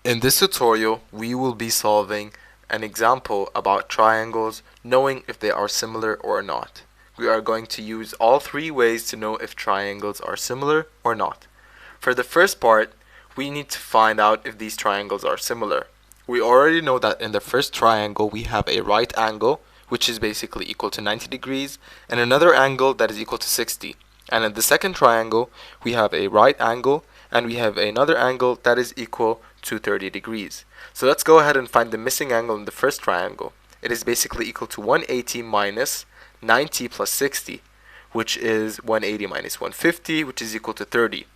In this tutorial, we will be solving an example about triangles, knowing if they are similar or not. We are going to use all three ways to know if triangles are similar or not. For the first part, we need to find out if these triangles are similar. We already know that in the first triangle we have a right angle, which is basically equal to 90 degrees, and another angle that is equal to 60. And in the second triangle, we have a right angle, and we have another angle that is equal to 30 degrees. So let's go ahead and find the missing angle in the first triangle. It is basically equal to 180 minus 90 plus 60, which is 180 minus 150, which is equal to 30.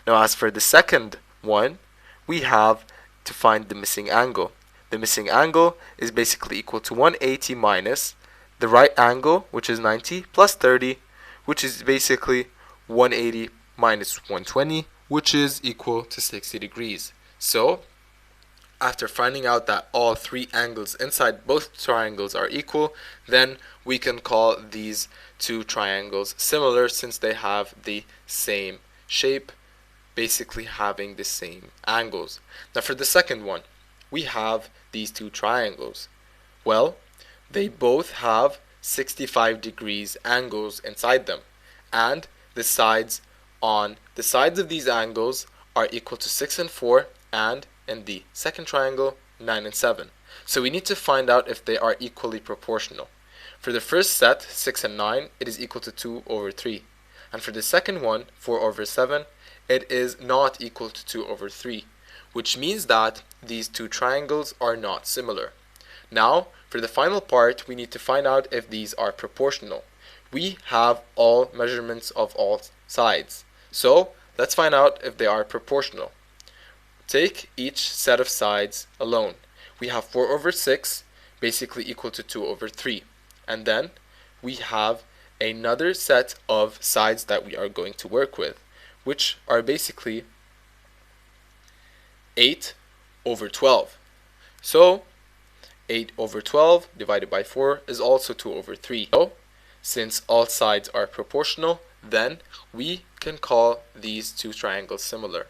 Now as for the second one, we have to find the missing angle. The missing angle is basically equal to 180 minus the right angle, which is 90, plus 30, which is basically 180 minus 120, which is equal to 60 degrees. So, after finding out that all three angles inside both triangles are equal, then we can call these two triangles similar since they have the same shape, basically having the same angles. Now for the second one, we have these two triangles. Well, they both have 65 degrees angles inside them, and the sides of these angles are equal to 6 and 4, and in the second triangle 9 and 7. So we need to find out if they are equally proportional. For the first set, 6 and 9, it is equal to 2 over 3. And for the second one, 4 over 7, it is not equal to 2 over 3, which means that these two triangles are not similar. Now, for the final part, we need to find out if these are proportional. We have all measurements of all sides. So, let's find out if they are proportional. Take each set of sides alone. We have 4 over 6, basically equal to 2 over 3. And then, we have another set of sides that we are going to work with, which are basically 8 over 12. So, 8 over 12 divided by 4 is also 2 over 3. So, since all sides are proportional, then we can call these two triangles similar.